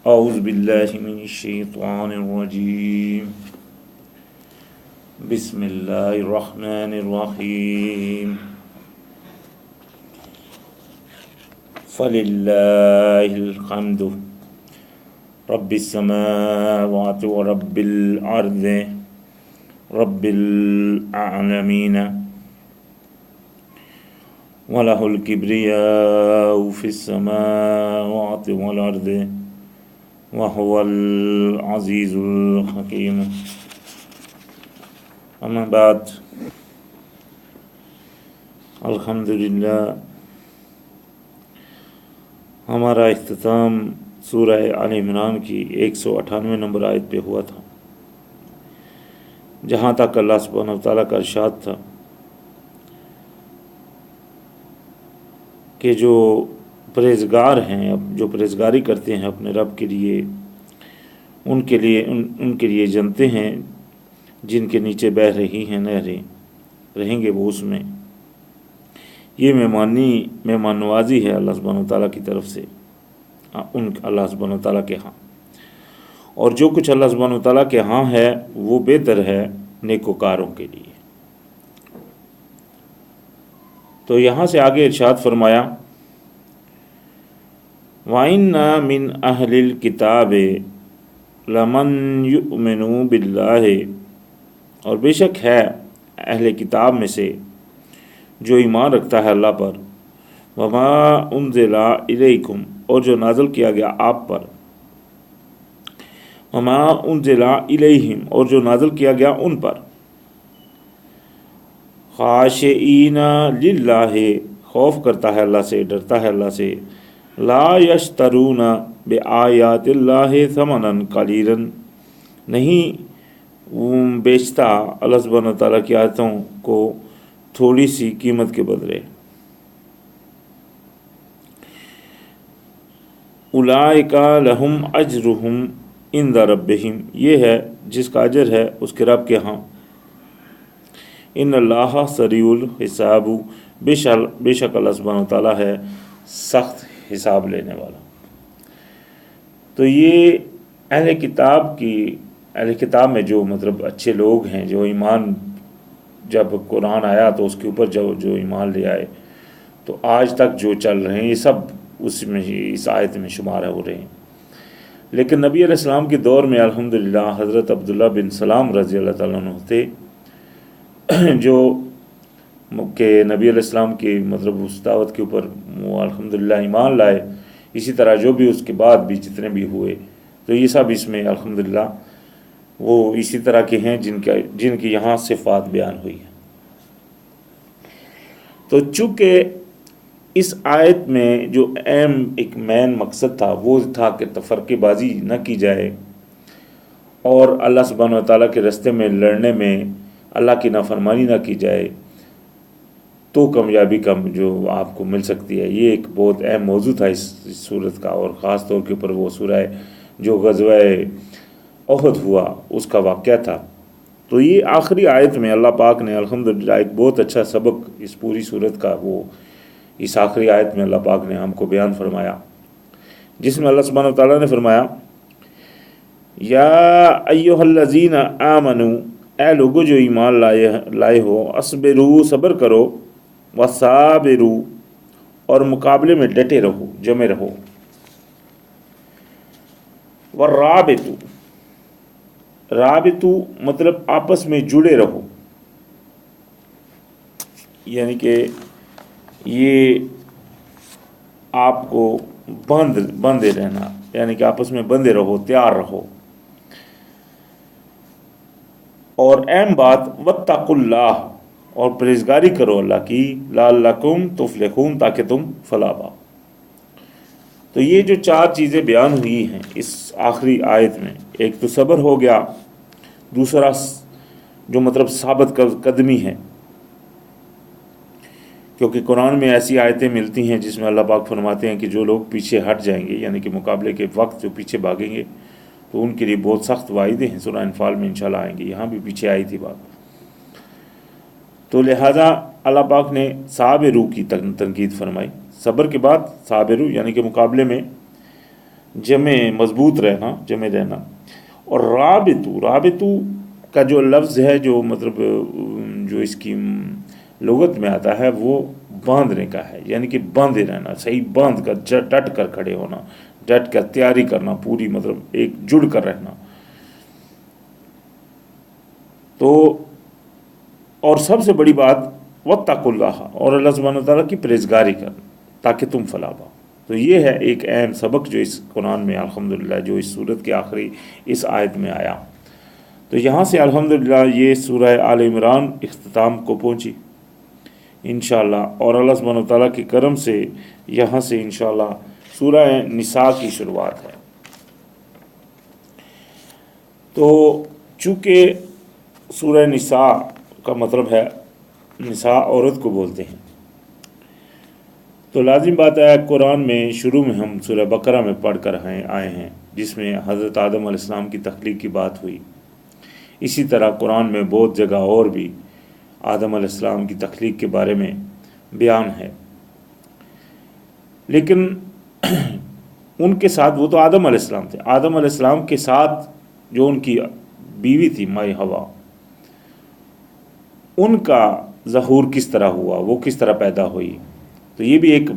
اعوذ باللہ من الشیطان الرجیم بسم اللہ الرحمن الرحیم فللہ الحمد رب السماوات ورب الارض رب العالمین وَلَهُ الْكِبْرِيَاءُ فِي السَّمَاوَاتِ وَالْأَرْضِ وَهُوَ الْعَزِيزُ الْحَكِيمُ اما بعد الحمدللہ ہمارا اختتام سورہ آل عمران کی 198 نمبر آیت پہ ہوا تھا، جہاں تک اللہ سبحانہ وتعالیٰ کا ارشاد تھا کہ جو پرہیزگار ہیں، جو پرہیزگاری کرتے ہیں اپنے رب کے لیے، ان کے لیے جنتیں ہیں جن کے نیچے بہہ رہی ہیں نہریں، رہیں گے وہ اس میں۔ یہ مہمان نوازی ہے اللہ سبحانہ وتعالیٰ کی طرف سے اللہ سبحانہ وتعالیٰ کے ہاں، اور جو کچھ اللہ سبحانہ وتعالیٰ کے ہاں ہے وہ بہتر ہے نیکوکاروں کے لیے۔ تو یہاں سے آگے ارشاد فرمایا وَإِنَّ مِنْ أَهْلِ الْكِتَابِ لَمَنْ يُؤْمِنُ بِاللَّهِ، اور بے شک ہے اہل کتاب میں سے جو ایمان رکھتا ہے اللہ پر، وَمَا أُنزِلَ إِلَيْكُمْ، اور جو نازل کیا گیا آپ پر، وَمَا أُنزِلَ إِلَيْهِمْ، اور جو نازل کیا گیا ان پر، خاشعین للہ، خوف کرتا ہے اللہ سے، ڈرتا ہے اللہ سے، لا یشترون بآیات اللہ ثمنا قلیلا، نہیں بیچتا اللہ سبحانہ وتعالیٰ کی آیتوں کو تھوڑی سی قیمت کے بدلے۔ اولئک لہم اجرہم عند ربہم، یہ ہے جس کا اجر ہے اس کے رب کے ہاں۔ ان اللہ سریع الحساب، بے شک اللہ سبحانہ وتعالیٰ ہے سخت حساب لینے والا۔ تو یہ اہل کتاب میں جو مطلب اچھے لوگ ہیں، جو ایمان، جب قرآن آیا تو اس کے اوپر جو ایمان لے آئے، تو آج تک جو چل رہے ہیں یہ سب اس آیت میں شمار ہو رہے ہیں۔ لیکن نبی علیہ السلام کے دور میں الحمدللہ حضرت عبداللہ بن سلام رضی اللہ تعالیٰ عنہ تھے، جو کہ نبی علیہ السلام کی مطلب اس دعوت کے اوپر وہ الحمدللہ ایمان لائے۔ اسی طرح جو بھی اس کے بعد بھی جتنے بھی ہوئے، تو یہ سب اس میں الحمدللہ وہ اسی طرح کے ہیں جن کی یہاں صفات بیان ہوئی ہیں۔ تو چونکہ اس آیت میں جو ایک مین مقصد تھا وہ تھا کہ تفرقے بازی نہ کی جائے اور اللہ سبحانہ وتعالیٰ کے راستے میں لڑنے میں اللہ کی نافرمانی نہ کی جائے، تو کامیابی کا جو آپ کو مل سکتی ہے۔ یہ ایک بہت اہم موضوع تھا اس صورت کا، اور خاص طور کے اوپر وہ سورہ جو غزوہ احد ہوا اس کا واقعہ تھا۔ تو یہ آخری آیت میں اللہ پاک نے الحمدللہ ایک بہت اچھا سبق اس پوری صورت کا وہ اس آخری آیت میں اللہ پاک نے ہم کو بیان فرمایا، جس میں اللہ سبحانہ وتعالیٰ نے فرمایا یا ایھا الذین آمنوا، اے لوگو جو ایمان لائے ہو، اصبروا، صبر کرو، وصابروا، اور مقابلے میں ڈٹے رہو، جمے رہو، رابطو مطلب آپس میں جڑے رہو، یعنی کہ یہ آپ کو بندے رہنا، یعنی کہ آپس میں بندے رہو، تیار رہو۔ اور اہم بات واتقوا اللہ، اور پرہیزگاری کرو اللہ کی، لعلکم تفلحون، تاکہ تم فلاح پاؤ۔ تو یہ جو چار چیزیں بیان ہوئی ہیں اس آخری آیت میں، ایک تو صبر ہو گیا، دوسرا جو مطلب ثابت قدمی ہے، کیونکہ قرآن میں ایسی آیتیں ملتی ہیں جس میں اللہ پاک فرماتے ہیں کہ جو لوگ پیچھے ہٹ جائیں گے، یعنی کہ مقابلے کے وقت جو پیچھے بھاگیں گے، تو ان کے لیے بہت سخت وعیدیں ہیں۔ سورہ انفال میں انشاءاللہ آئیں گے، یہاں بھی پیچھے آئی تھی بات۔ تو لہٰذا اللہ پاک نے صابرو کی تنقید فرمائی، صبر کے بعد صابرو، یعنی کہ مقابلے میں جمع مضبوط رہنا، جمع رہنا۔ اور رابطو کا جو لفظ ہے، جو مطلب جو اس کی لغت میں آتا ہے، وہ باندھنے کا ہے، یعنی کہ باندھے رہنا، صحیح باندھ کر ڈٹ کر کھڑے ہونا، ڈٹ کر تیاری کرنا، پوری مطلب ایک جڑ کر رہنا۔ تو اور سب سے بڑی بات واتقوا اللہ، اور اللہ سبحانہ وتعالیٰ کی پرہیزگاری کرنا تاکہ تم فلاح پاؤ۔ تو یہ ہے ایک اہم سبق جو اس قرآن میں الحمدللہ جو اس سورت کے آخری اس آیت میں آیا۔ تو یہاں سے الحمدللہ یہ سورہ آل عمران اختتام کو پہنچی انشاءاللہ، اور اللہ سبحانہ وتعالیٰ کے کرم سے یہاں سے انشاءاللہ سورہ نساء کی شروعات ہے۔ تو چونکہ سورہ نساء کا مطلب ہے نساء عورت کو بولتے ہیں، تو لازم بات ہے قرآن میں شروع میں ہم سورہ بقرہ میں پڑھ کر آئے ہیں، جس میں حضرت آدم علیہ السلام کی تخلیق کی بات ہوئی۔ اسی طرح قرآن میں بہت جگہ اور بھی آدم علیہ السلام کی تخلیق کے بارے میں بیان ہے، لیکن ان کے ساتھ، وہ تو آدم علیہ السلام تھے، آدم علیہ السلام کے ساتھ جو ان کی بیوی تھی مائی حوا، ان کا ظہور کس طرح ہوا، وہ کس طرح پیدا ہوئی، تو یہ بھی ایک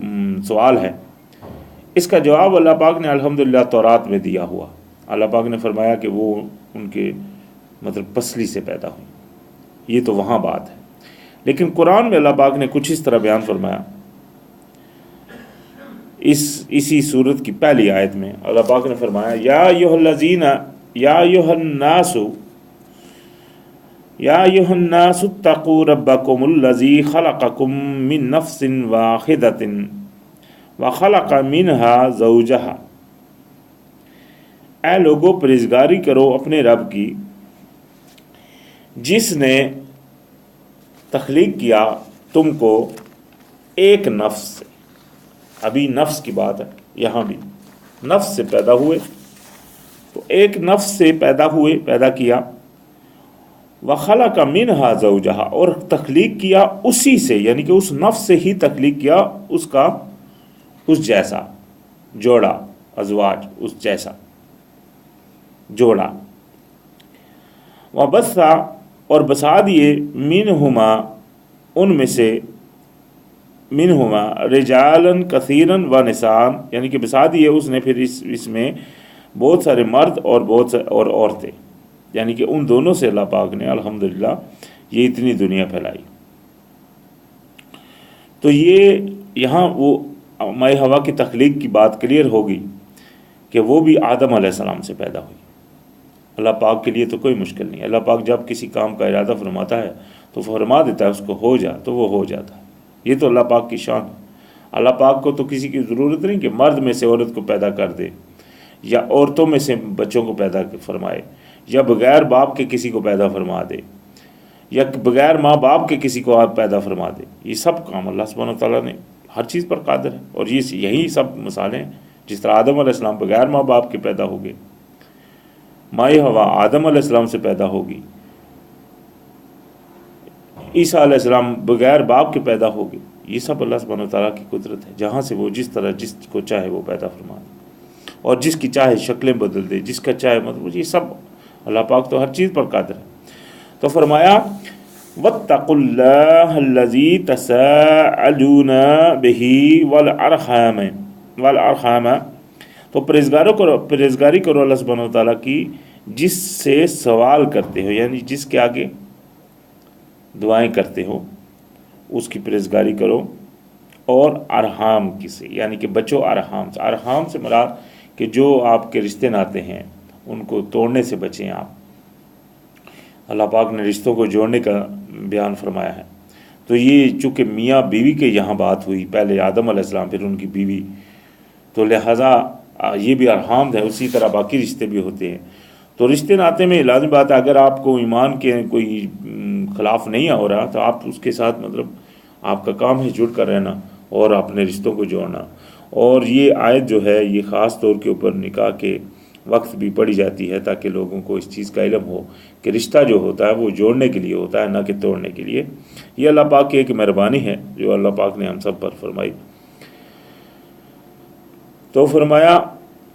سوال ہے۔ اس کا جواب اللہ پاک نے الحمدللہ تورات میں دیا ہوا۔ اللہ پاک نے فرمایا کہ وہ ان کے مطلب پسلی سے پیدا ہوئی، یہ تو وہاں بات ہے، لیکن قرآن میں اللہ پاک نے کچھ اس طرح بیان فرمایا۔ اسی صورت کی پہلی آیت میں اللہ پاک نے فرمایا یا ایھا الناس اتقوا ربکم الذی خلقکم من نفس واحدۃ وخلق منها زوجہا، اے لوگو پرہیزگاری کرو اپنے رب کی جس نے تخلیق کیا تم کو ایک نفس سے۔ ابھی نفس کی بات ہے، یہاں بھی نفس سے پیدا ہوئے، تو ایک نفس سے پیدا کیا، وَخَلَقَ مِنْهَا زَوْجَهَا، اور تخلیق کیا اسی سے، یعنی کہ اس نفس سے ہی تخلیق کیا اس جیسا جوڑا، ازواج، اس جیسا جوڑا، وَبَثَّ، اور بسا دیے، مِنْهُمَا، ان میں سے، مِنْهُمَا رِجَالًا كَثِيرًا وَنِسَاءً، یعنی کہ بسا دیے اس نے پھر اس میں بہت سارے مرد اور اور عورتیں، یعنی کہ ان دونوں سے اللہ پاک نے الحمدللہ یہ اتنی دنیا پھیلائی۔ تو یہ یہاں وہ مائی حوا کی تخلیق کی بات کلیئر ہوگی کہ وہ بھی آدم علیہ السلام سے پیدا ہوئی۔ اللہ پاک کے لیے تو کوئی مشکل نہیں، اللہ پاک جب کسی کام کا ارادہ فرماتا ہے تو فرما دیتا ہے اس کو ہو جا، تو وہ ہو جاتا ہے۔ یہ تو اللہ پاک کی شان ہے۔ اللہ پاک کو تو کسی کی ضرورت نہیں کہ مرد میں سے عورت کو پیدا کر دے، یا عورتوں میں سے بچوں کو پیدا فرمائے، یا بغیر باپ کے کسی کو پیدا فرما دے، یا بغیر ماں باپ کے کسی کو آپ پیدا فرما دے۔ یہ سب کام اللہ سبحانہ وتعالیٰ نے ہر چیز پر قادر ہے، اور یہی سب مثالیں ہیں۔ جس طرح آدم علیہ السلام بغیر ماں باپ کے پیدا ہو گئے، مائی حوا آدم علیہ السلام سے پیدا ہوگی، عیسیٰ علیہ السلام بغیر باپ کے پیدا ہو گئے۔ یہ سب اللہ سبحانہ وتعالیٰ کی قدرت ہے، جہاں سے وہ جس طرح جس کو چاہے وہ پیدا فرما دے، اور جس کی چاہے شکلیں بدل دے، جس کا چاہے مطلب، یہ سب اللہ پاک تو ہر چیز پر قادر ہے۔ تو فرمایا واتقوا اللہ الذی تساءلون بہ والارحام، تو پرہیزگاری کرو اللہ سبحانہ وتعالیٰ کی جس سے سوال کرتے ہو، یعنی جس کے آگے دعائیں کرتے ہو، اس کی پرہیزگاری کرو، اور ارحام کی سے، یعنی کہ بچو ارحام سے۔ ارحام سے مراد کہ جو آپ کے رشتے ناتے ہیں ان کو توڑنے سے بچیں آپ۔ اللہ پاک نے رشتوں کو جوڑنے کا بیان فرمایا ہے۔ تو یہ چونکہ میاں بیوی کے یہاں بات ہوئی، پہلے آدم علیہ السلام پھر ان کی بیوی، تو لہٰذا یہ بھی ارحام ہے، اسی طرح باقی رشتے بھی ہوتے ہیں۔ تو رشتے ناتے میں لازم بات ہے، اگر آپ کو ایمان کے کوئی خلاف نہیں ہو رہا تو آپ اس کے ساتھ مطلب آپ کا کام ہے جڑ کر رہنا اور اپنے رشتوں کو جوڑنا۔ اور یہ آیت جو ہے یہ خاص طور کے اوپر نکاح کے وقت بھی پڑھی جاتی ہے، تاکہ لوگوں کو اس چیز کا علم ہو کہ رشتہ جو ہوتا ہے وہ جوڑنے کے لیے ہوتا ہے، نہ کہ توڑنے کے لیے۔ یہ اللہ پاک کی ایک مہربانی ہے جو اللہ پاک نے ہم سب پر فرمائی۔ تو فرمایا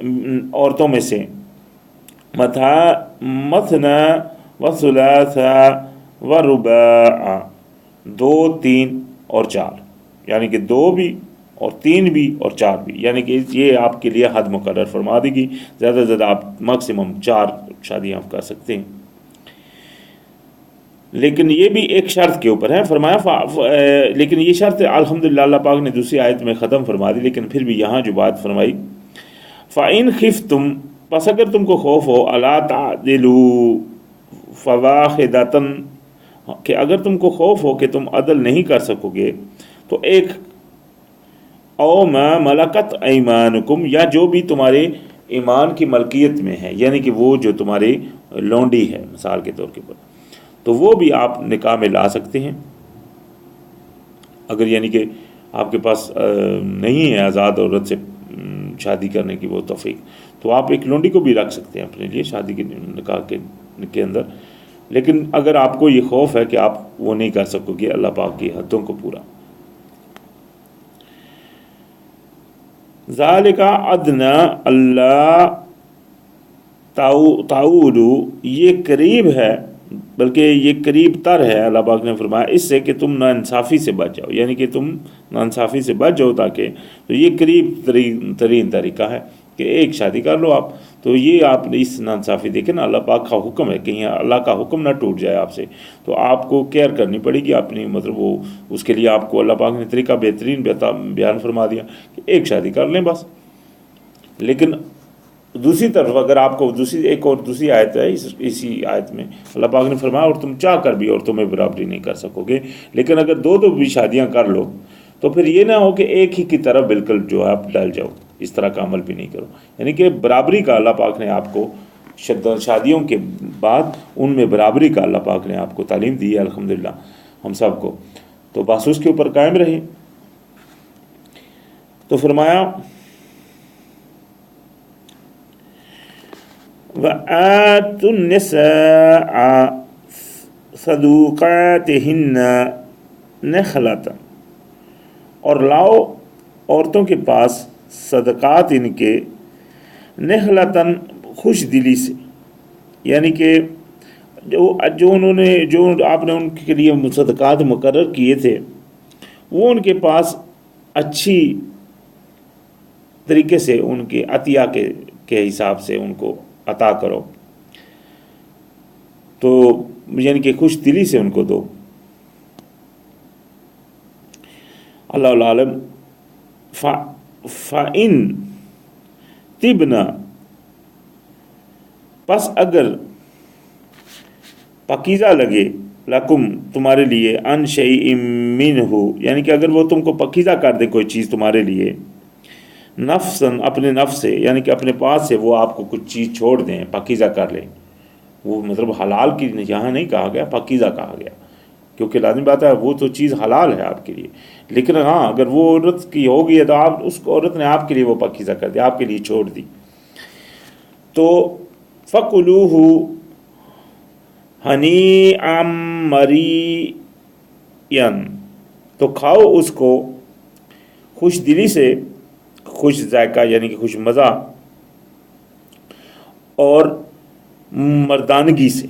عورتوں میں سے مثنا و ثلاثا و رباع، 2 3 اور 4، یعنی کہ 2 بھی اور 3 بھی اور 4 بھی، یعنی کہ یہ آپ کے لیے حد مقرر فرما دی گئی، زیادہ سے زیادہ آپ میکسیمم 4 شادیاں آپ کر سکتے ہیں، لیکن یہ بھی ایک شرط کے اوپر ہے۔ فرمایا لیکن یہ شرط الحمدللہ اللہ پاک نے دوسری آیت میں ختم فرما دی، لیکن پھر بھی یہاں جو بات فرمائی فَإِنْ خِفْتُمْ، پس اگر تم کو خوف ہو أَلَا تَعْدِلُوا فَوَاحِدَةً، کہ اگر تم کو خوف ہو کہ تم عدل نہیں کر سکو گے تو ایک، او ما ملکت ایمانکم، یا جو بھی تمہارے ایمان کی ملکیت میں ہے، یعنی کہ وہ جو تمہاری لونڈی ہے مثال کے طور کے پر، تو وہ بھی آپ نکاح میں لا سکتے ہیں، اگر یعنی کہ آپ کے پاس نہیں ہے آزاد عورت سے شادی کرنے کی وہ توفیق، تو آپ ایک لونڈی کو بھی رکھ سکتے ہیں اپنے لیے شادی کے نکاح کے اندر، لیکن اگر آپ کو یہ خوف ہے کہ آپ وہ نہیں کر سکو گے اللہ پاک کی حدوں کو پورا۔ ذالک ادنی اللہ تعولوا، یہ قریب ہے، بلکہ یہ قریب تر ہے، اللہ پاک نے فرمایا اس سے کہ تم ناانصافی سے بچ جاؤ، یعنی کہ تم ناانصافی سے بچ جاؤ، تاکہ تو یہ قریب ترین طریقہ ہے کہ ایک شادی کر لو آپ، تو یہ آپ نے اس ناانصافی دیکھیں نا، اللہ پاک کا حکم ہے، کہیں اللہ کا حکم نہ ٹوٹ جائے آپ سے، تو آپ کو کیئر کرنی پڑے گی اپنی، مطلب وہ اس کے لیے آپ کو اللہ پاک نے طریقہ بہترین بیان فرما دیا کہ ایک شادی کر لیں بس۔ لیکن دوسری طرف اگر آپ کو دوسری آیت ہے، اسی آیت میں اللہ پاک نے فرمایا اور تم چاہ کر بھی عورتوں میں برابری نہیں کر سکو گے، لیکن اگر دو بھی شادیاں کر لو تو پھر یہ نہ ہو کہ ایک ہی کی طرف بالکل جو ہے آپ ڈل جاؤ، اس طرح کا عمل بھی نہیں کرو، یعنی کہ برابری کا اللہ پاک نے آپ کو شادیوں کے بعد ان میں برابری کا اللہ پاک نے آپ کو تعلیم دی ہے الحمدللہ ہم سب کو، تو بس اس کے اوپر قائم رہیں۔ تو فرمایا وَآتُوا النِّسَاءَ صَدُقَاتِهِنَّ نِخْلَةً، اور لاؤ عورتوں کے پاس صدقات ان کے نخلتاً خوش دلی سے، یعنی کہ جو آپ نے ان کے لیے صدقات مقرر کیے تھے وہ ان کے پاس اچھی طریقے سے ان کے عطیہ کے حساب سے ان کو عطا کرو، تو یعنی کہ خوش دلی سے ان کو دو۔ اللہ عالم فَإِن طِبْنَ، پس اگر پاکیزہ لگے لکم تمہارے لیے ان شیء منہ، یعنی کہ اگر وہ تم کو پاکیزہ کر دے کوئی چیز تمہارے لیے، نفساً اپنے نفس سے، یعنی کہ اپنے پاس سے وہ آپ کو کچھ چیز چھوڑ دیں، پاکیزہ کر لیں، وہ مطلب حلال کی یہاں نہیں کہا گیا، پاکیزہ کہا گیا، کیونکہ لازمی بات ہے وہ تو چیز حلال ہے آپ کے لیے، لیکن ہاں اگر وہ عورت کی ہوگی تو آپ اس عورت نے آپ کے لیے وہ پاکیزہ کر دی، آپ کے لیے چھوڑ دی، تو فَكُلُوهُ ہنیئا مریئا، تو کھاؤ اس کو خوش دلی سے، خوش ذائقہ یعنی کہ خوش مزہ اور مردانگی سے،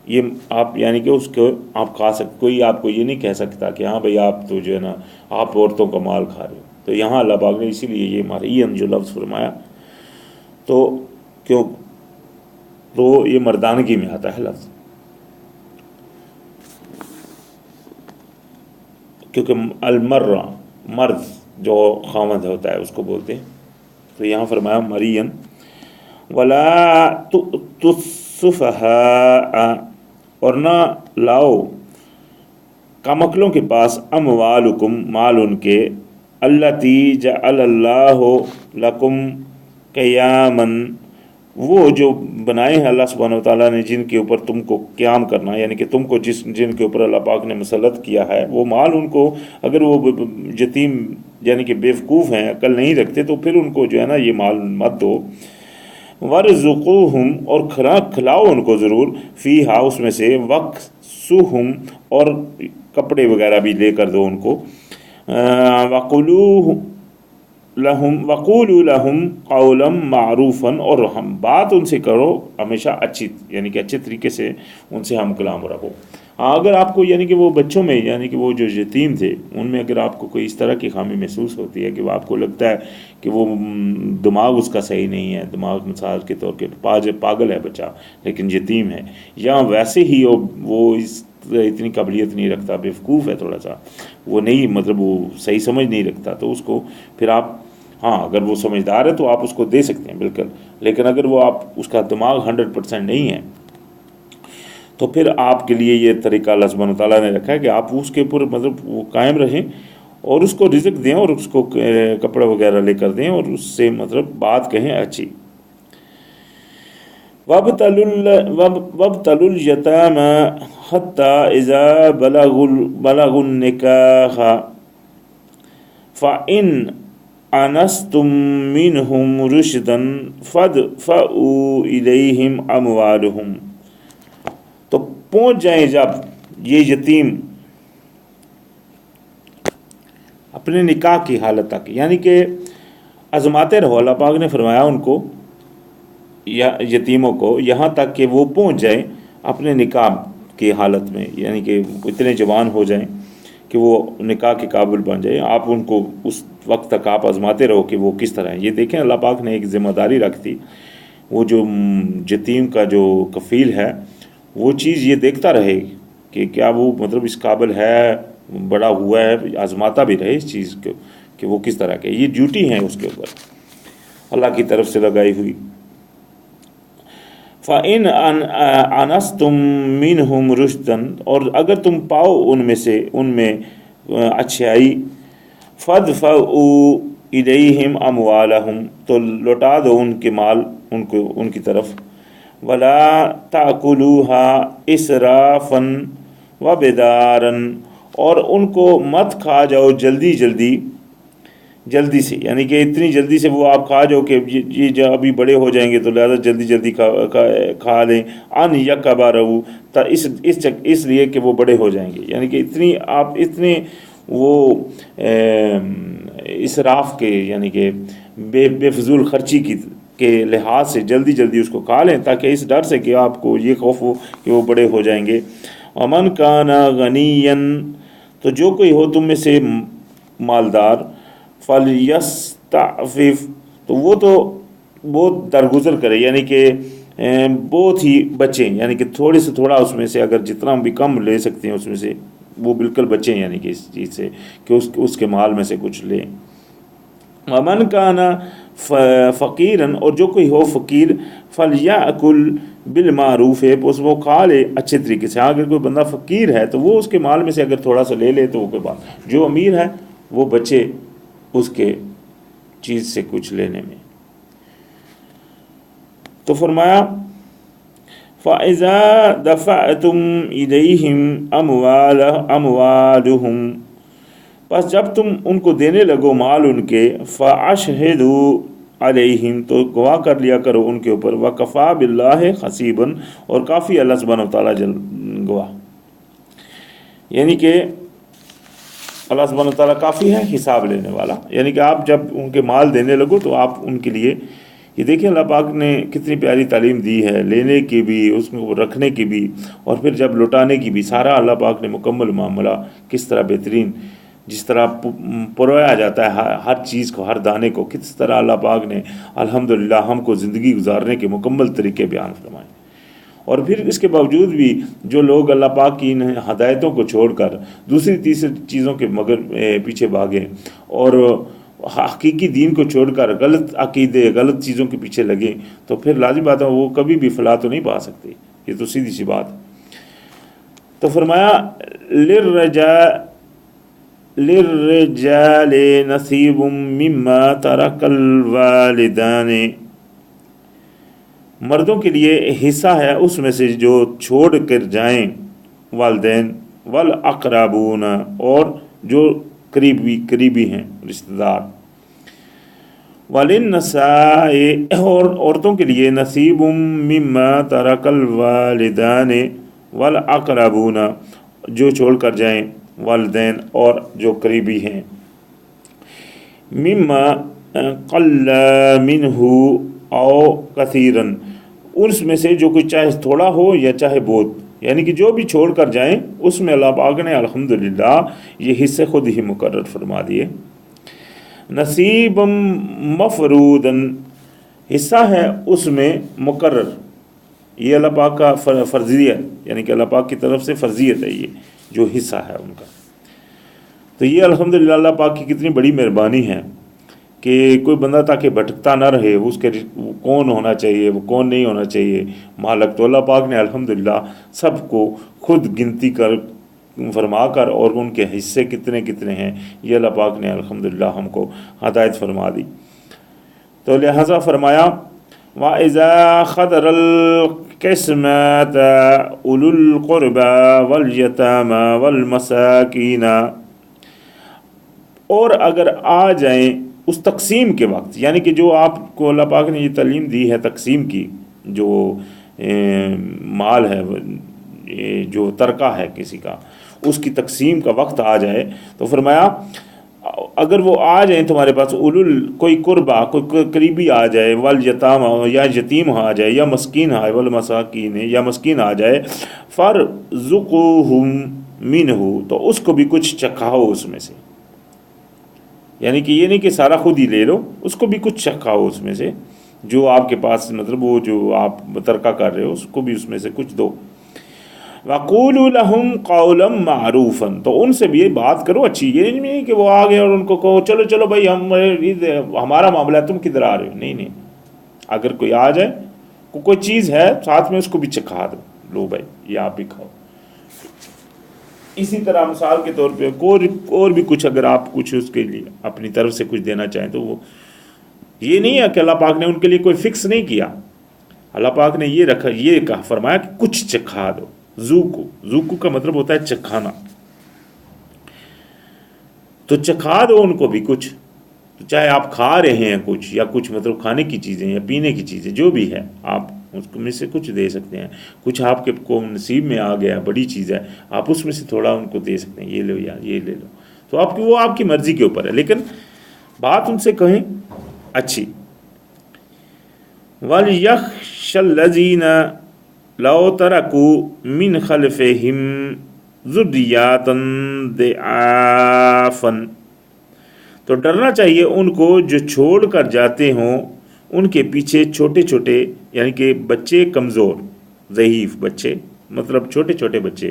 یہ آپ یعنی کہ اس کو آپ کھا سکتے، کوئی آپ کو یہ نہیں کہہ سکتا کہ ہاں بھئی آپ تو جو ہے نا آپ عورتوں کا مال کھا رہے ہو، تو یہاں اللہ پاک نے اسی لیے یہ مرئین جو لفظ فرمایا، تو یہ مردانگی میں آتا ہے لفظ، کیونکہ المرہ مرد جو خاوند ہوتا ہے اس کو بولتے ہیں، تو یہاں فرمایا مرین۔ وَلَا تُؤْتُوا السُّفَهَاءَ، اور نہ لاؤ کمکلوں کے پاس اموالکم مال ان کے، التی جعل اللہ لکم قیاما، وہ جو بنائے ہیں اللہ سبحانہ وتعالیٰ نے جن کے اوپر تم کو قیام کرنا، یعنی کہ تم کو جن کے اوپر اللہ پاک نے مسلط کیا ہے، وہ مال ان کو، اگر وہ یتیم یعنی کہ بیوقوف ہیں، عقل نہیں رکھتے، تو پھر ان کو جو ہے نا یہ مال مت دو۔ وَرْزُقُوهُمْ، اور کھلاؤ ان کو ضرور، فیہا اس میں سے، وَاکْسُوهُمْ اور کپڑے وغیرہ بھی لے کر دو ان کو، وَقُلُوهُ لہم وقولوا لہم قولا معروفا، اور ہم بات ان سے کرو ہمیشہ اچھی، یعنی کہ اچھے طریقے سے ان سے ہم کلام رکھو۔ اگر آپ کو یعنی کہ وہ بچوں میں، یعنی کہ وہ جو یتیم تھے ان میں اگر آپ کو کوئی اس طرح کی خامی محسوس ہوتی ہے کہ وہ آپ کو لگتا ہے کہ وہ دماغ اس کا صحیح نہیں ہے، دماغ مثال کے طور پہ پاگل ہے بچہ لیکن یتیم ہے، یا ویسے ہی وہ اتنی قابلیت نہیں رکھتا، بیوقوف ہے تھوڑا سا، وہ نہیں مطلب وہ صحیح سمجھ نہیں رکھتا، تو اس کو پھر آپ، ہاں اگر وہ سمجھدار ہے تو آپ اس کو دے سکتے ہیں بالکل، لیکن اگر وہ آپ اس کا دماغ 100% نہیں ہے تو پھر آپ کے لیے یہ طریقہ اللہ سبحانہ تعالیٰ نے رکھا ہے کہ آپ اس کے اوپر مطلب وہ قائم رہیں اور اس کو رزق دیں اور اس کو کپڑا وغیرہ لے کر دیں اور اس سے مطلب بات کہیں اچھی۔ وَابْتَلُوا الْيَتَامَى حَتَّى إِذَا بَلَغُوا النِّكَاحَ فَإِنْ آنَسْتُم مِّنْهُمْ رُشْدًا فَادْفَعُوا إِلَيْهِمْ أَمْوَالَهُمْ، تو پہنچ جائیں جب یہ یتیم اپنے نکاح کی حالت تک، یعنی کہ آزماتے رہو، اللہ پاک نے فرمایا ان کو یا یتیموں کو یہاں تک کہ وہ پہنچ جائیں اپنے نکاح کی حالت میں، یعنی کہ اتنے جوان ہو جائیں کہ وہ نکاح کے قابل بن جائیں، آپ ان کو اس وقت تک آپ آزماتے رہو کہ وہ کس طرح ہیں۔ یہ دیکھیں اللہ پاک نے ایک ذمہ داری رکھ دی، وہ جو یتیم کا جو کفیل ہے وہ چیز یہ دیکھتا رہے کہ کیا وہ مطلب اس قابل ہے، بڑا ہوا ہے، آزماتا بھی رہے اس چیز کو کہ وہ کس طرح کے، یہ ڈیوٹی ہیں اس کے اوپر اللہ کی طرف سے لگائی ہوئی۔ فَإِنْ آنَسْتُم مِّنْهُمْ رُشْدًا، اور اگر تم پاؤ ان میں اچھائی، فَادْفَعُوا إِلَيْهِمْ أَمْوَالَهُمْ، تو لوٹا دو ان کے مال ان کی طرف، وَلَا تَأْكُلُوهَا إِسْرَافًا وَبِدَارًا، اور ان کو مت کھا جاؤ جلدی سے، یعنی کہ اتنی جلدی سے وہ آپ کھا جاؤ کہ یہ جب ابھی بڑے ہو جائیں گے تو لہذا جلدی کھا لیں، ان یکبروا، اس لیے کہ وہ بڑے ہو جائیں گے، یعنی کہ اتنے وہ اسراف کے، یعنی کہ بے فضول خرچی کے لحاظ سے جلدی اس کو کھا لیں، تاکہ اس ڈر سے کہ آپ کو یہ خوف ہو کہ وہ بڑے ہو جائیں گے۔ وَمَنْ كَانَ غَنِيًّا، تو جو کوئی ہو تم میں سے مالدار، فَلْيَسْتَعْفِفْ، تو وہ تو بہت درگزر کرے، یعنی کہ بہت ہی بچیں، یعنی کہ تھوڑے سے تھوڑا اس میں سے اگر جتنا بھی کم لے سکتے ہیں اس میں سے وہ بالکل بچیں، یعنی کہ اس چیز سے کہ اس کے مال میں سے کچھ لیں۔ وَمَنْ كَانَ فَقِيرًا، اور جو کوئی ہو فقیر، فَلْيَأْكُلْ بِالْمَعْرُوفِ، بس وہ کھا لے اچھے طریقے سے۔ اگر کوئی بندہ فقیر ہے تو وہ اس کے مال میں سے اگر تھوڑا سا لے لے تو وہ کوئی بات، جو امیر ہے وہ بچے اس کے چیز سے کچھ لینے میں۔ تو فرمایا فَإِذَا دَفَعْتُمْ إِلَيْهِمْ أَمْوَالُهُمْ، پس جب تم ان کو دینے لگو مال ان کے، فَأَشْهِدُوا عَلَيْهِمْ، تو گواہ کر لیا کرو ان کے اوپر، وَكَفَى بِاللَّهِ حَسِيبًا، اور کافی اللہ سبحانہ وتعالیٰ گواہ، یعنی کہ اللہ سبحانہ وتعالیٰ کافی ہے حساب لینے والا، یعنی کہ آپ جب ان کے مال دینے لگو تو آپ ان کے لیے، یہ دیکھیں اللہ پاک نے کتنی پیاری تعلیم دی ہے، لینے کی بھی، اس کو رکھنے کی بھی، اور پھر جب لوٹانے کی بھی، سارا اللہ پاک نے مکمل معاملہ کس طرح بہترین، جس طرح پرویا جاتا ہے ہر چیز کو، ہر دانے کو، کس طرح اللہ پاک نے الحمدللہ ہم کو زندگی گزارنے کے مکمل طریقے بیان فرمائے۔ اور پھر اس کے باوجود بھی جو لوگ اللہ پاک کی ان ہدایتوں کو چھوڑ کر دوسری تیسری چیزوں کے پیچھے بھاگیں اور حقیقی دین کو چھوڑ کر غلط عقیدے، غلط چیزوں کے پیچھے لگیں، تو پھر لازم بات ہے وہ کبھی بھی فلاح تو نہیں پا سکتے، یہ تو سیدھی سی بات۔ تو فرمایا لِلرِّجَالِ نَصِيبٌ مِّمَّا تَرَكَ الْوَالِدَانِ، مردوں کے لیے حصہ ہے اس میں سے جو چھوڑ کر جائیں والدین، والاقربون، اور جو قریبی ہیں رشتہ دار، وللنساء، اور عورتوں کے لیے نصیب مما ترک الوالدان والاقربون، جو چھوڑ کر جائیں والدین اور جو قریبی ہیں، مما قل منہ او کثیرن، اس میں سے جو کچھ چاہے تھوڑا ہو یا چاہے بہت، یعنی کہ جو بھی چھوڑ کر جائیں اس میں اللہ پاک نے الحمدللہ یہ حصے خود ہی مقرر فرما دیے۔ نصیبا مفروضاً، حصہ ہے اس میں مقرر، یہ اللہ پاک کا فرضیت، یعنی کہ اللہ پاک کی طرف سے فرضیت ہے یہ جو حصہ ہے ان کا۔ تو یہ الحمدللہ اللہ پاک کی کتنی بڑی مہربانی ہے کہ کوئی بندہ تاکہ بھٹکتا نہ رہے، اس کے وہ کون ہونا چاہیے وہ کون نہیں ہونا چاہیے مالک، تو اللہ پاک نے الحمدللہ سب کو خود گنتی کر فرما کر اور ان کے حصے کتنے کتنے ہیں یہ اللہ پاک نے الحمدللہ ہم کو ہدایت فرما دی۔ تو لہٰذا فرمایا وَإِذَا خَدَرَ الْقِسْمَةَ أُولُو الْقُرْبَى وَالْيَتَامَى وَالْمَسَاكِينَ، اور اگر آ جائیں اس تقسیم کے وقت، یعنی کہ جو آپ کو اللہ پاک نے یہ تعلیم دی ہے تقسیم کی، جو مال ہے جو ترکہ ہے کسی کا، اس کی تقسیم کا وقت آ جائے تو فرمایا اگر وہ آ جائیں تمہارے پاس کوئی قربا، کوئی قریبی آ جائے، والیتامہ یا یتیم آ جائے، یا مسکین آئے، والمساکین یا مسکین آ جائے، فارزقوہم منہ، تو اس کو بھی کچھ چکھاؤ اس میں سے، یعنی کہ یہ نہیں کہ سارا خود ہی لے لو، اس کو بھی کچھ چکھاؤ اس میں سے، جو آپ کے پاس مطلب وہ جو آپ ترکہ کر رہے ہو اس کو بھی اس میں سے کچھ دو۔ وَقُولُوا لَهُمْ قَوْلًا مَعْرُوفًا، تو ان سے بھی یہ بات کرو اچھی، یہ نہیں کہ وہ آ گئے اور ان کو کہو چلو چلو بھائی ہمارا معاملہ ہے تم کدھر آ رہے ہو، نہیں، اگر کوئی آ جائے کوئی چیز ہے ساتھ میں اس کو بھی چکھا دو، لو بھائی یہ آپ بھی کھاؤ۔ اسی طرح مثال کے طور پہ اور بھی کچھ اگر آپ کچھ اس کے لیے اپنی طرف سے کچھ دینا چاہیں تو وہ یہ نہیں ہے کہ اللہ پاک نے ان کے لیے کوئی فکس نہیں کیا، اللہ پاک نے یہ رکھا، یہ کہا فرمایا کہ کچھ چکھا دو۔ ذوقو کا مطلب ہوتا ہے چکھانا، تو چکھا دو ان کو بھی کچھ، تو چاہے آپ کھا رہے ہیں کچھ یا کچھ مطلب کھانے کی چیزیں یا پینے کی چیزیں جو بھی ہے آپ اس میں سے کچھ دے سکتے ہیں، کچھ آپ کے کو نصیب میں آ گیا بڑی چیز ہے آپ اس میں سے تھوڑا ان کو دے سکتے ہیں، یہ لو یا یہ لے لو، تو آپ کی وہ آپ کی مرضی کے اوپر ہے، لیکن بات ان سے کہیں اچھی۔ وَلْيَخْشَ الَّذِينَ لَوْ تَرَكُوا مِنْ خَلْفِهِمْ ذُرِّيَّةً ضِعَافًا، تو ڈرنا چاہیے ان کو جو چھوڑ کر جاتے ہوں ان کے پیچھے چھوٹے چھوٹے، یعنی کہ بچے کمزور، ضعیف بچے، مطلب چھوٹے چھوٹے بچے،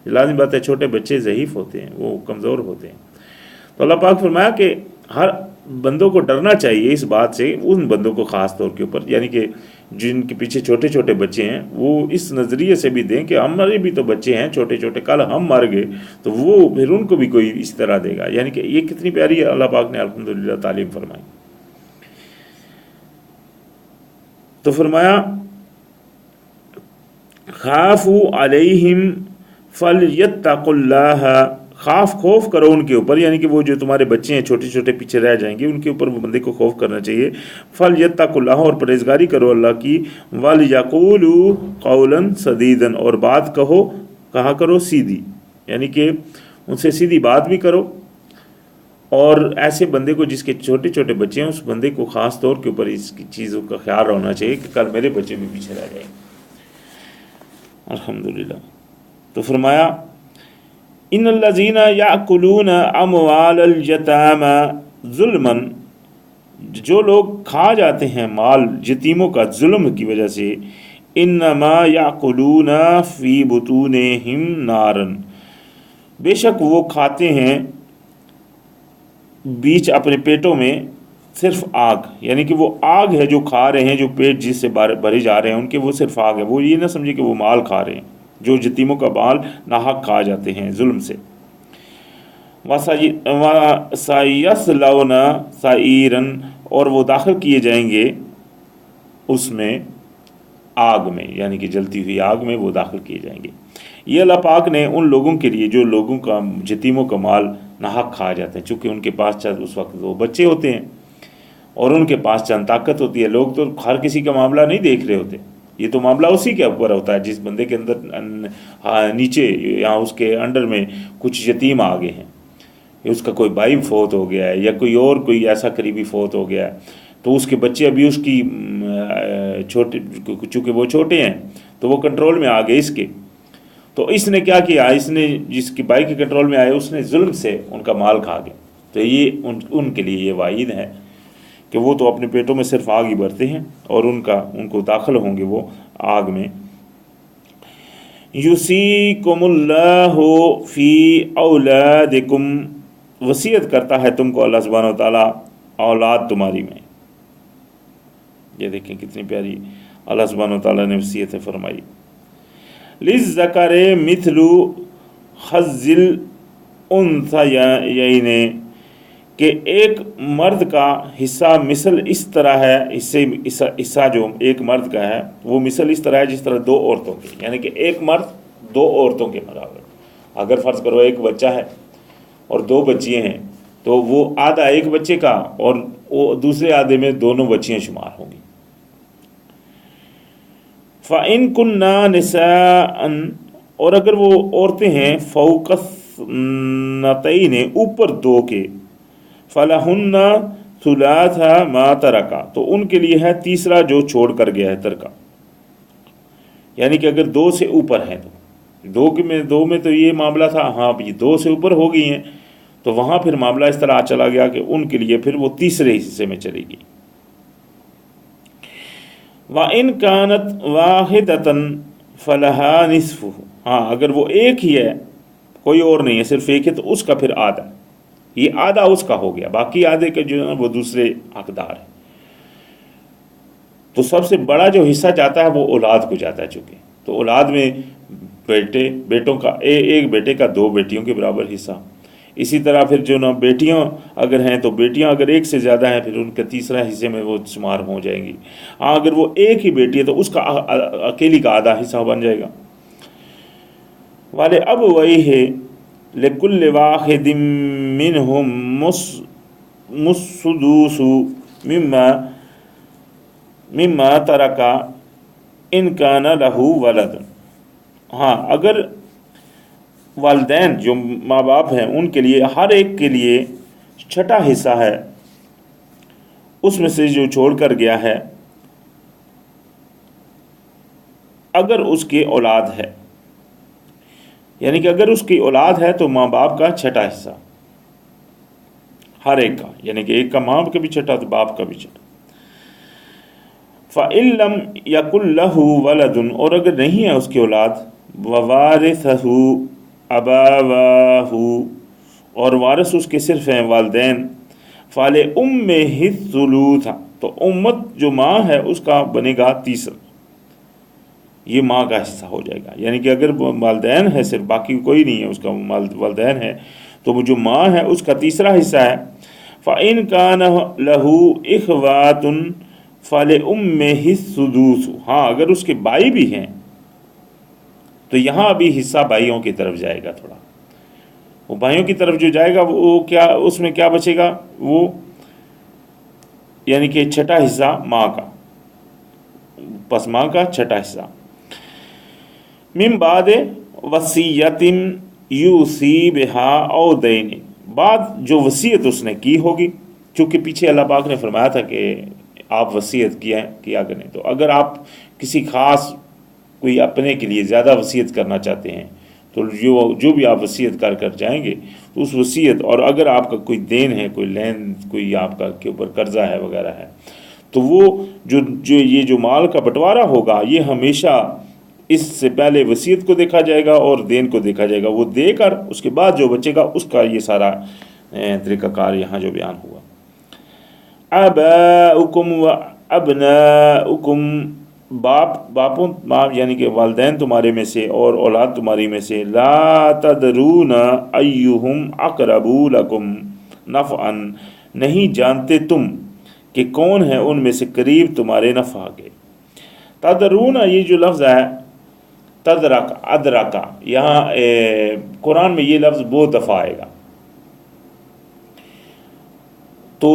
لازم بات ہے چھوٹے بچے ضعیف ہوتے ہیں، وہ کمزور ہوتے ہیں، تو اللہ پاک فرمایا کہ ہر بندوں کو ڈرنا چاہیے اس بات سے، ان بندوں کو خاص طور کے اوپر، یعنی کہ جن کے پیچھے چھوٹے چھوٹے بچے ہیں وہ اس نظریے سے بھی دیں کہ ہمارے بھی تو بچے ہیں چھوٹے چھوٹے، کل ہم مر گئے تو وہ پھر ان کو بھی کوئی اس طرح دے گا، یعنی کہ یہ کتنی پیاری اللہ پاک نے الحمدللہ تعلیم فرمائی۔ تو فرمایا خافوا علیہم فلیتقوا اللہ، خوف کرو ان کے اوپر، یعنی کہ وہ جو تمہارے بچے ہیں چھوٹے چھوٹے پیچھے رہ جائیں گے ان کے اوپر وہ بندے کو خوف کرنا چاہیے، فلیتقوا اللہ، اور پرہیزگاری کرو اللہ کی، ولیقولوا قولا سدیدا، اور بات کہا کرو سیدھی، یعنی کہ ان سے سیدھی بات بھی کرو، اور ایسے بندے کو جس کے چھوٹے چھوٹے بچے ہیں اس بندے کو خاص طور کے اوپر اس کی چیزوں کا خیال ہونا چاہیے کہ کل میرے بچے بھی پیچھے رہ جائیں۔ الحمدللہ۔ تو فرمایا ان الذین یاکلون اموال الیتامی ظلما، جو لوگ کھا جاتے ہیں مال یتیموں کا ظلم کی وجہ سے، انما یاکلون فی بطونہم نارا، بے شک وہ کھاتے ہیں بیچ اپنے پیٹوں میں صرف آگ، یعنی کہ وہ آگ ہے جو کھا رہے ہیں، جو پیٹ جس سے بھرے جا رہے ہیں ان کے وہ صرف آگ ہے، وہ یہ نہ سمجھے کہ وہ مال کھا رہے ہیں، جو یتیموں کا مال ناحق کھا جاتے ہیں ظلم سے۔ وَسَيَصْلَوْنَ سَعِيرًا، اور وہ داخل کیے جائیں گے اس میں آگ میں، یعنی کہ جلتی ہوئی آگ میں وہ داخل کیے جائیں گے۔ یہ اللہ پاک نے ان لوگوں کے لیے جو لوگوں کا یتیموں کا مال ناحق کھا جاتے ہیں، چونکہ ان کے پاس چند اس وقت وہ بچے ہوتے ہیں اور ان کے پاس چند طاقت ہوتی ہے، لوگ تو ہر کسی کا معاملہ نہیں دیکھ رہے ہوتے، یہ تو معاملہ اسی کے اوپر ہوتا ہے جس بندے کے اندر نیچے یا اس کے انڈر میں کچھ یتیم آ گئے ہیں، اس کا کوئی بھائی فوت ہو گیا ہے یا کوئی ایسا قریبی فوت ہو گیا ہے، تو اس کے بچے ابھی اس کی چھوٹے، چونکہ وہ چھوٹے ہیں تو وہ کنٹرول میں آ گئے اس کے، تو اس نے کیا کیا، اس نے جس کی بھائی کے کنٹرول میں آئے اس نے ظلم سے ان کا مال کھا گیا، تو یہ ان کے لیے یہ وعید ہے کہ وہ تو اپنے پیٹوں میں صرف آگ ہی بھرتے ہیں اور ان کو داخل ہوں گے وہ آگ میں۔ یوصیکم اللہ فی اولادکم، وصیت کرتا ہے تم کو اللہ سبحانہ و تعالیٰ اولاد تمہاری میں۔ یہ دیکھیں کتنی پیاری اللہ سبحانہ و تعالیٰ نے وصیت فرمائی، للذکر مثل حظ الانثیین، کہ ایک مرد کا حصہ مثل اس طرح ہے، حصہ جو ایک مرد کا ہے وہ مثل اس طرح ہے جس طرح دو عورتوں کے، یعنی کہ ایک مرد دو عورتوں کے برابر۔ اگر فرض کرو ایک بچہ ہے اور دو بچیاں ہیں تو وہ آدھا ایک بچے کا اور وہ دوسرے آدھے میں دونوں بچیاں شمار ہوں گی۔ فَإِن كُنَّا نِسَاءً، اور اگر وہ عورتیں ہیں فوق اثنتین، اوپر دو کے، فَلَهُنَّ ثُلَاثَ مَا تَرَكَ، تو ان کے لیے ہے تیسرا جو چھوڑ کر گیا ہے ترکہ، یعنی کہ اگر دو سے اوپر ہیں تو دو میں تو یہ معاملہ تھا، ہاں یہ دو سے اوپر ہو گئی ہیں تو وہاں پھر معاملہ اس طرح چلا گیا کہ ان کے لیے پھر وہ تیسرے حصے میں چلے گی۔ وَإِن كَانَتْ وَاحِدَةً فَلَهَا نِصْفُهُ، ہاں اگر وہ ایک ہی ہے کوئی اور نہیں ہے صرف ایک ہے تو اس کا پھر آدھا، یہ آدھا اس کا ہو گیا، باقی آدھے کے جو ہے وہ دوسرے حقدار ہیں۔ تو سب سے بڑا جو حصہ جاتا ہے وہ اولاد کو جاتا ہے، چونکہ تو اولاد میں بیٹوں کا ایک بیٹے کا دو بیٹیوں کے برابر حصہ، اسی طرح پھر جو نا بیٹیاں اگر ہیں تو بیٹیاں اگر ایک سے زیادہ ہیں پھر ان کے تیسرا حصے میں وہ شمار ہو جائیں گی، ہاں اگر وہ ایک ہی بیٹی ہے تو اس کا اکیلی کا آدھا حصہ بن جائے گا۔ والے اب وہی ہے لِكُلِّ وَاحِدٍ مِّنْهُمْ السُّدُسُ مِمَّا تَرَكَ إِنْ كَانَ لَهُ وَلَدٌ، ہاں اگر والدین جو ماں باپ ہیں ان کے لیے ہر ایک کے لیے چھٹا حصہ ہے اس میں سے جو چھوڑ کر گیا ہے، اگر اس کی اولاد ہے، یعنی کہ اگر اس کی اولاد ہے تو ماں باپ کا چھٹا حصہ ہر ایک کا، یعنی کہ ایک کا ماں کا بھی چھٹا تو باپ کا بھی چھٹا۔ فَإِن لَمْ يَكُن لَهُ وَلَدٌ، اور اگر نہیں ہے اس کی اولاد، وَوَارِثَهُ أَبَوَاهُ، اور وارث اس کے صرف ہیں والدین، فَلِأُمِّهِ الثُّلُثُ، تو امت جو ماں ہے اس کا بنے گا تیسرا، یہ ماں کا حصہ ہو جائے گا، یعنی کہ اگر والدین ہے صرف باقی کوئی نہیں ہے اس کا والدین ہے تو وہ جو ماں ہے اس کا تیسرا حصہ ہے۔ فَإِن كَانَ لَهُ إِخْوَةٌ فَلِأُمِّهِ السُّدُسُ، ہاں اگر اس کے بھائی بھی ہیں تو یہاں ابھی حصہ بھائیوں کی طرف جائے گا، تھوڑا وہ بھائیوں کی طرف جو جائے گا وہ کیا، اس میں کیا بچے گا، وہ یعنی کہ چھٹا حصہ ماں کا، پس ماں کا چھٹا حصہ۔ من بعد وصیت یوصی بہا او دین، بعد جو وصیت اس نے کی ہوگی، چونکہ پیچھے اللہ پاک نے فرمایا تھا کہ آپ وصیت کیا کریں، تو اگر آپ کسی خاص کوئی اپنے کے لیے زیادہ وصیت کرنا چاہتے ہیں تو جو بھی آپ وصیت کر جائیں گے تو اس وصیت، اور اگر آپ کا کوئی دین ہے، کوئی لین، کوئی آپ کا کے اوپر قرضہ ہے وغیرہ ہے، تو وہ یہ جو مال کا بٹوارا ہوگا یہ ہمیشہ اس سے پہلے وصیت کو دیکھا جائے گا اور دین کو دیکھا جائے گا، وہ دے کر اس کے بعد جو بچے گا اس کا یہ سارا طریقہ کار یہاں جو بیان ہوا۔ آباؤکم و ابناؤکم، باپوں یعنی کہ والدین تمہارے میں سے اور اولاد تمہاری میں سے، لا تدرون ایہم اقرب لکم نفعا، نہیں جانتے تم کہ کون ہے ان میں سے قریب تمہارے نفع کے۔ تدرون، یہ جو لفظ ہے ادرکا، یہاں قرآن میں یہ لفظ بہت دفعہ آئے گا، تو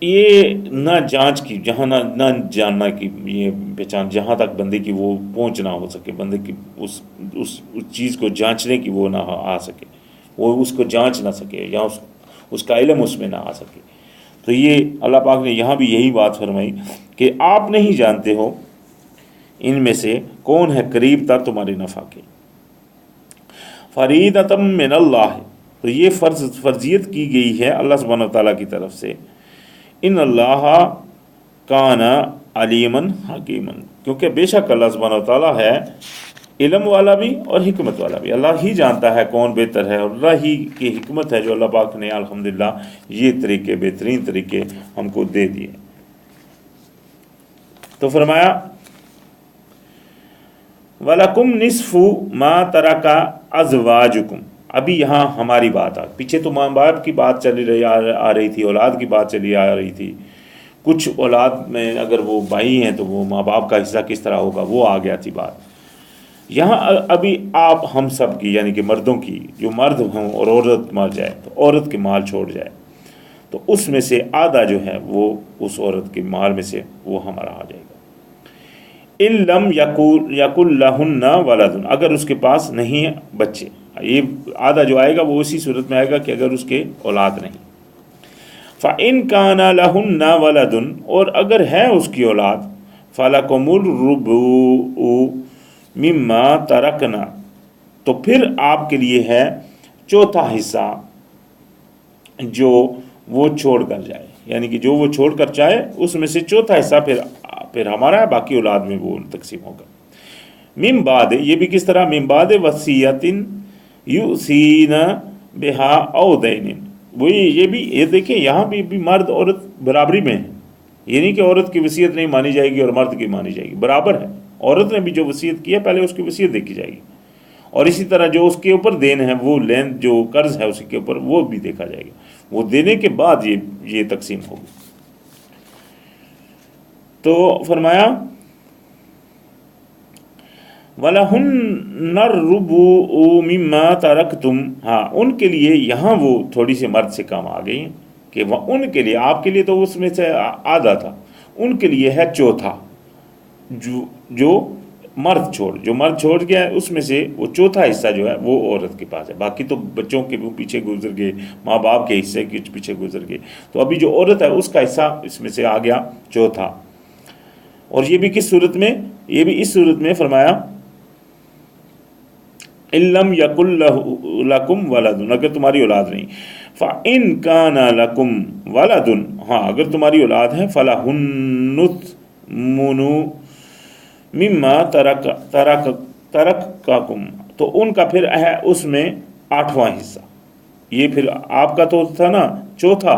یہ نہ جانچ کی، جہاں نہ جاننا کی یہ پہچان، جہاں تک بندے کی وہ پہنچ نہ ہو سکے، بندے کی اس چیز کو جانچنے کی وہ نہ آ سکے، وہ اس کو جانچ نہ سکے یا اس کا علم اس میں نہ آ سکے۔ تو یہ اللہ پاک نے یہاں بھی یہی بات فرمائی کہ آپ نہیں جانتے ہو ان میں سے کون ہے قریب تر تمہارے نفع کے۔ فریدۃ من اللہ، تو یہ فرضیت کی گئی ہے اللہ سبحانہ وتعالیٰ کی طرف سے۔ ان اللہ کان علیما حکیما، کیونکہ بے شک اللہ سبحانہ وتعالیٰ ہے علم والا بھی اور حکمت والا بھی۔ اللہ ہی جانتا ہے کون بہتر ہے، اور اللہ ہی کی حکمت ہے جو اللہ پاک نے الحمدللہ یہ طریقے، بہترین طریقے ہم کو دے دیے۔ تو فرمایا وَلَكُمْ نِصْفُ مَا تَرَكَ أَزْوَاجُكُمْ، ابھی یہاں ہماری بات پیچھے تو ماں باپ کی بات آ رہی تھی، اولاد کی بات چلی آ رہی تھی۔ کچھ اولاد میں اگر وہ بھائی ہیں تو وہ ماں باپ کا حصہ کس طرح ہوگا وہ آ گیا تھی بات۔ یہاں ابھی آپ ہم سب کی یعنی کہ مردوں کی، جو مرد ہوں اور عورت مر جائے تو عورت کے مال چھوڑ جائے تو اس میں سے آدھا جو ہے وہ اس عورت کے مال میں سے وہ ہمارا آ جائے گا۔ ان لم یکن لہن ولد، اگر اس کے پاس نہیں ہے بچے، یہ آدھا جو آئے گا وہ اسی صورت میں آئے گا کہ اگر اس کے اولاد نہیں۔ فَإِن كَانَ لَهُنَّ وَلَدٌ، اور اگر ہے اس کی اولاد، فَلَكُمُ الرُّبُعُ مِمَّا تَرَكْنَا، تو پھر آپ کے لیے ہے چوتھا حصہ جو وہ چھوڑ کر جائے، یعنی کہ جو وہ چھوڑ کر جائے اس میں سے چوتھا حصہ پھر ہمارا ہے، باقی اولاد میں وہ تقسیم ہوگا۔ من بعد، یہ بھی کس طرح؟ من بعد وصیۃ یوصین بہا او دین، وہی یہ بھی یہ دیکھیں یہاں بھی مرد عورت برابری میں ہیں، یہ نہیں کہ عورت کی وصیت نہیں مانی جائے گی اور مرد کی مانی جائے گی، برابر ہے۔ عورت نے بھی جو وصیت کی ہے پہلے اس کی وصیت دیکھی جائے گی، اور اسی طرح جو اس کے اوپر دین ہے وہ لین جو قرض ہے اسی کے اوپر وہ بھی دیکھا جائے گا، وہ دینے کے بعد یہ تقسیم ہوگی۔ تو فرمایا وَلَهُنَّ الرُّبُعُ مِمَّا تَرَكْتُمْ، ہاں ان کے لیے یہاں وہ تھوڑی سی مرد سے کم آ گئی ہیں کہ وہ ان کے لیے، آپ کے لیے تو اس میں سے آدھا تھا، ان کے لیے ہے چوتھا، جو مرد چھوڑ گیا ہے اس میں سے وہ چوتھا حصہ جو ہے وہ عورت کے پاس ہے، باقی تو بچوں کے پیچھے گزر گئے، ماں باپ کے حصے کے پیچھے گزر گئے، تو ابھی جو عورت ہے اس کا حصہ اس میں سے آ گیا چوتھا۔ اور یہ بھی کس صورت میں؟ یہ بھی اس صورت میں فرمایا ان لم یکن لکم ولد، اگر تمہاری اولاد نہیں، فَإِن كَانَ لَكُمْ وَلَدٌ، ہاں اگر تمہاری اولاد ہے، فَلَهُنُّ الثَّمُنُ مِمَّا تَرَكْتُم، تو ان کا پھر ہے اس میں آٹھواں حصہ۔ یہ پھر آپ کا تو تھا نا چوتھا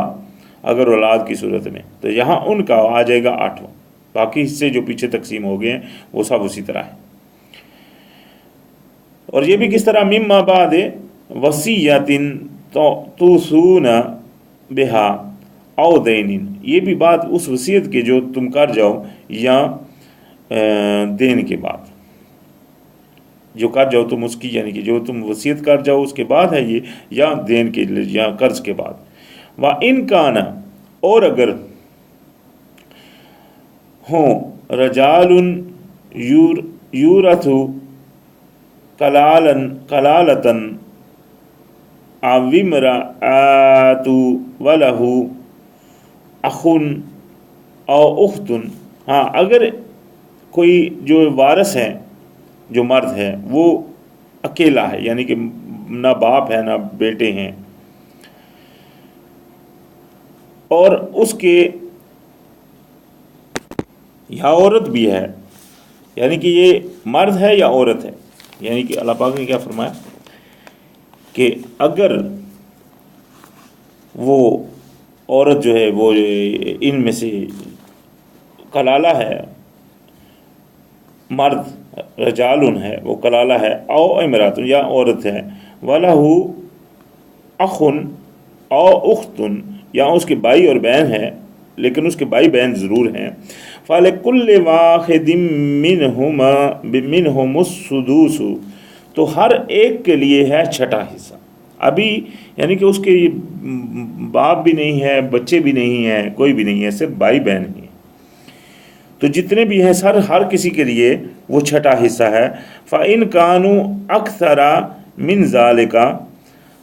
اگر اولاد کی صورت میں، تو یہاں ان کا آ جائے گا آٹھواں، باقی حصے جو پیچھے تقسیم ہو گئے ہیں وہ سب اسی طرح ہیں۔ اور یہ بھی کس طرح؟ مما بعد وصیۃ توصون بہا او دین، یہ بھی بات اس وصیت کے جو تم کر جاؤ یا دین کے بعد، جو کر جاؤ تم اس کی، یعنی کہ جو تم وصیت کر جاؤ اس کے بعد ہے یہ، یا دین کے یا قرض کے بعد۔ وَإِن كَانَ، اور اگر ہوں رجال یورث کلالۃ او امرأۃ وَلَهُ اخ او اخت، ہاں اگر کوئی جو وارث ہے جو مرد ہے وہ اکیلا ہے، یعنی کہ نہ باپ ہے نہ بیٹے ہیں، اور اس کے یا عورت بھی ہے، یعنی کہ یہ مرد ہے یا عورت ہے، یعنی کہ اللہ پاک نے کیا فرمایا کہ اگر وہ عورت جو ہے وہ ان میں سے کلالہ ہے، مرد رجالن ہے وہ کلالہ ہے، او امرات یا عورت ہے، وَلَهُ اخ او اخت یا اس کے بھائی اور بہن ہے لیکن اس کے بھائی بہن ضرور ہیں، فَلِكُلِّ وَاحِدٍ مِّنْهُمُ السُّدُوسُ، تو ہر ایک کے لیے ہے چھٹا حصہ۔ ابھی یعنی کہ اس کے باپ بھی نہیں ہے، بچے بھی نہیں ہیں، کوئی بھی نہیں ہے، صرف بھائی بہن ہی ہیں، تو جتنے بھی ہیں ہر کسی کے لیے وہ چھٹا حصہ ہے۔ فَإِن كَانُوا أَكْثَرَ مِن ذَلِكَ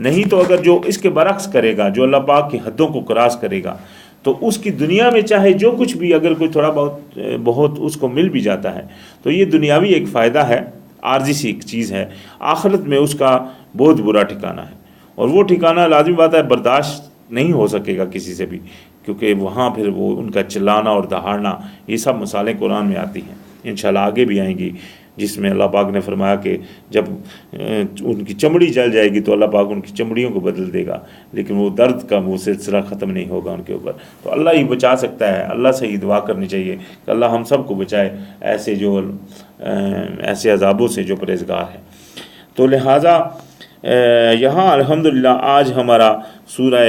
نہیں تو اگر جو اس کے برعکس کرے گا، جو اللہ پاک کی حدوں کو کراس کرے گا، تو اس کی دنیا میں چاہے جو کچھ بھی اگر کوئی تھوڑا بہت اس کو مل بھی جاتا ہے تو یہ دنیاوی ایک فائدہ ہے، عارضی سی ایک چیز ہے، آخرت میں اس کا بہت برا ٹھکانہ ہے، اور وہ ٹھکانہ لازمی بات ہے برداشت نہیں ہو سکے گا کسی سے بھی، کیونکہ وہاں پھر وہ ان کا چلانا اور دہاڑنا یہ سب مثالیں قرآن میں آتی ہیں، انشاءاللہ آگے بھی آئیں گی، جس میں اللہ پاک نے فرمایا کہ جب ان کی چمڑی جل جائے گی تو اللہ پاک ان کی چمڑیوں کو بدل دے گا، لیکن وہ درد کا وہ سلسلہ ختم نہیں ہوگا ان کے اوپر۔ تو اللہ ہی بچا سکتا ہے، اللہ سے ہی دعا کرنی چاہیے کہ اللہ ہم سب کو بچائے ایسے عذابوں سے جو پرہیزگار ہیں۔ تو لہٰذا یہاں الحمدللہ آج ہمارا سورہ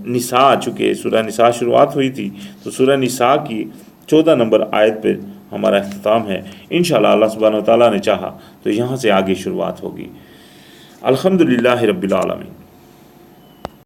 نساء، چونکہ سورہ نساء شروعات ہوئی تھی تو سورہ نساء کی 14 نمبر آیت پہ ہمارا اختتام ہے، انشاءاللہ اللہ سبحانہ و تعالیٰ نے چاہا تو یہاں سے آگے شروعات ہوگی۔ الحمدللہ رب العالمین۔